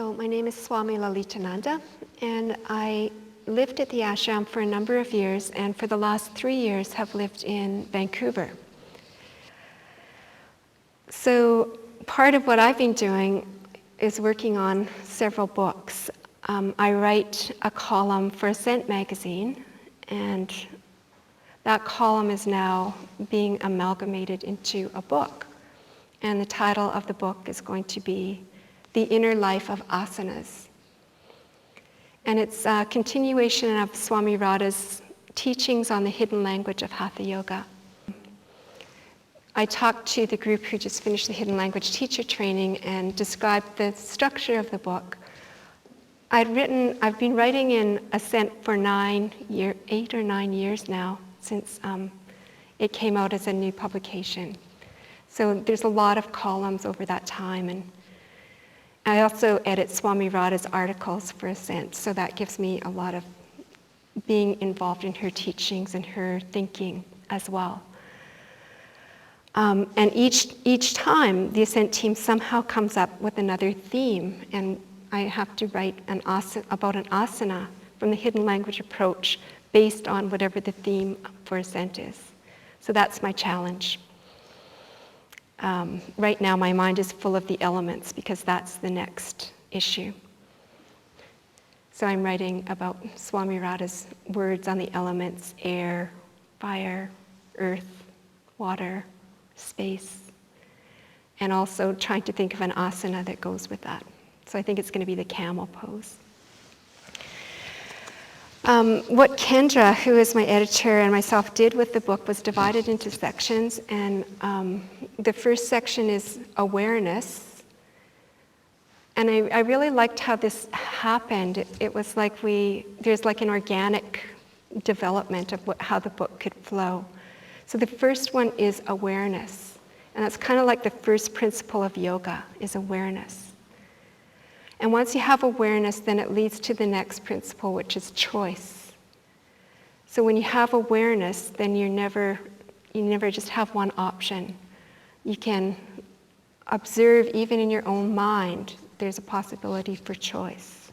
So my name is Swami Lalitananda, and I lived at the ashram for a number of years, and for the last 3 years have lived in Vancouver. So part of what I've been doing is working on several books. I write a column for Ascent magazine, and that column is now being amalgamated into a book. And the title of the book is going to be The Inner Life of Asanas. And it's a continuation of Swami Radah's teachings on the hidden language of hatha yoga. I talked to the group who just finished the hidden language teacher training and described the structure of the book. I've been writing in Ascent for 8 or 9 years now, since it came out as a new publication. So there's a lot of columns over that time, and I also edit Swami Radah's articles for Ascent, so that gives me a lot of being involved in her teachings and her thinking as well. And each time, the Ascent team somehow comes up with another theme, and I have to write about an asana from the hidden language approach based on whatever the theme for Ascent is. So that's my challenge. Right now, my mind is full of the elements because that's the next issue. So I'm writing about Swami Radha's words on the elements: air, fire, earth, water, space, and also trying to think of an asana that goes with that. So I think it's going to be the camel pose. What Kendra, who is my editor, and myself did with the book was divided into sections, and the first section is awareness. And I really liked how this happened. It was like there's like an organic development of how the book could flow. So the first one is awareness, and that's kind of like the first principle of yoga, is awareness. And once you have awareness, then it leads to the next principle, which is choice. So when you have awareness, then you never just have one option. You can observe, even in your own mind, there's a possibility for choice.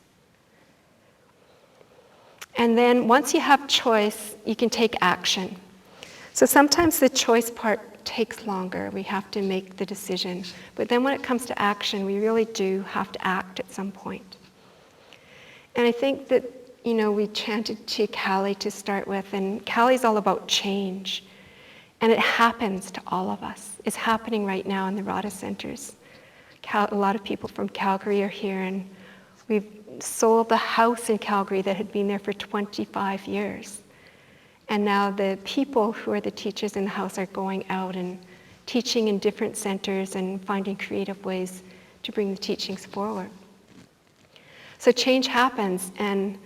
And then once you have choice, you can take action. So sometimes the choice part takes longer. We have to make the decision. But then when it comes to action, we really do have to act at some point. And I think that, we chanted to Kali to start with, and Kali's all about change. And it happens to all of us. It's happening right now in the Radha centers. A lot of people from Calgary are here, and we've sold the house in Calgary that had been there for 25 years. And now the people who are the teachers in the house are going out and teaching in different centers and finding creative ways to bring the teachings forward. So change happens, and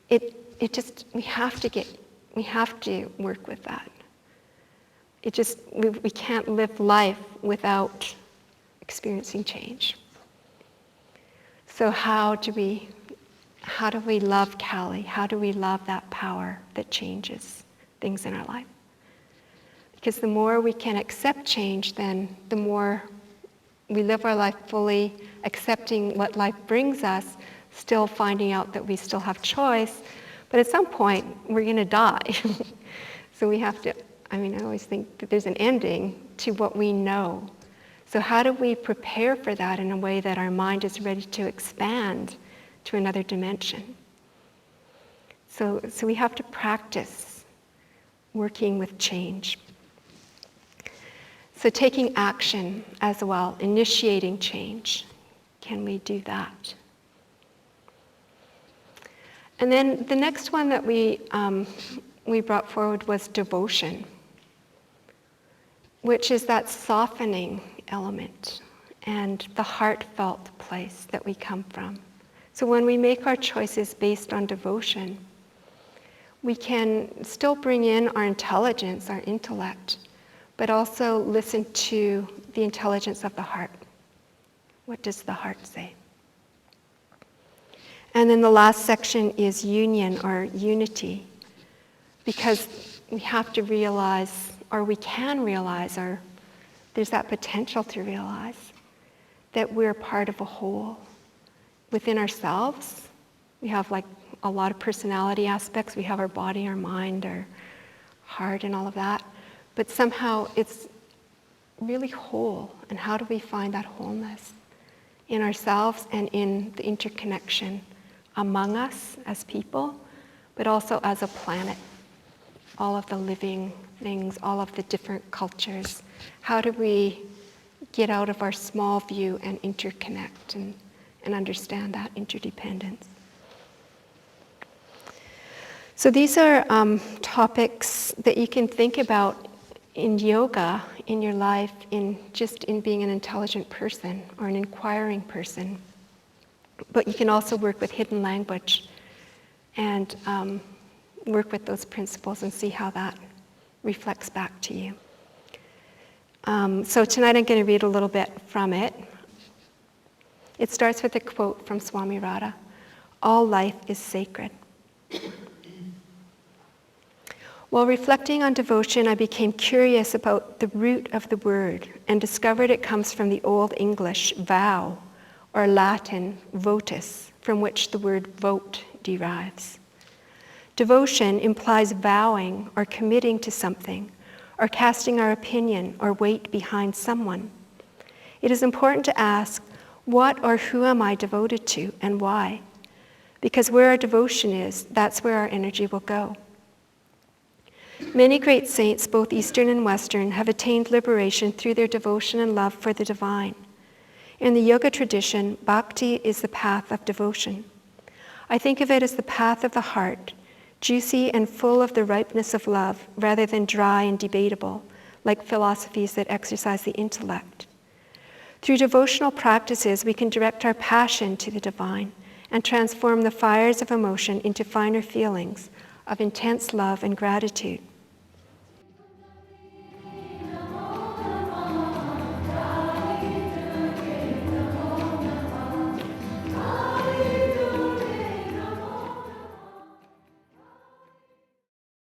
we have to work with that. We can't live life without experiencing change. So how do we love Kali? How do we love that power that changes things in our life? Because the more we can accept change, then the more we live our life fully, accepting what life brings us, still finding out that we still have choice. But at some point, we're going to die. So we have to, I always think that there's an ending to what we know. So how do we prepare for that in a way that our mind is ready to expand to another dimension? So we have to practice working with change. So taking action as well, initiating change. Can we do that? And then the next one that we brought forward was devotion, which is that softening element and the heartfelt place that we come from. So when we make our choices based on devotion, we can still bring in our intelligence, our intellect, but also listen to the intelligence of the heart. What does the heart say? And then the last section is union or unity, because we have to realize, or we can realize, or there's that potential to realize that we're part of a whole, within ourselves. We have like a lot of personality aspects. We have our body, our mind, our heart, and all of that. But somehow it's really whole. And how do we find that wholeness in ourselves and in the interconnection among us as people, but also as a planet? All of the living things, all of the different cultures. How do we get out of our small view and interconnect and understand that interdependence? So these are topics that you can think about in yoga, in your life, in being an intelligent person or an inquiring person. But you can also work with hidden language and work with those principles and see how that reflects back to you. So tonight I'm going to read a little bit from it. It starts with a quote from Swami Radah. All life is sacred. While reflecting on devotion, I became curious about the root of the word and discovered it comes from the Old English vow, or Latin votus, from which the word vote derives. Devotion implies vowing or committing to something, or casting our opinion or weight behind someone. It is important to ask, what or who am I devoted to and why? Because where our devotion is, that's where our energy will go. Many great saints, both Eastern and Western, have attained liberation through their devotion and love for the divine. In the yoga tradition, bhakti is the path of devotion. I think of it as the path of the heart, juicy and full of the ripeness of love, rather than dry and debatable, like philosophies that exercise the intellect. Through devotional practices, we can direct our passion to the divine and transform the fires of emotion into finer feelings of intense love and gratitude.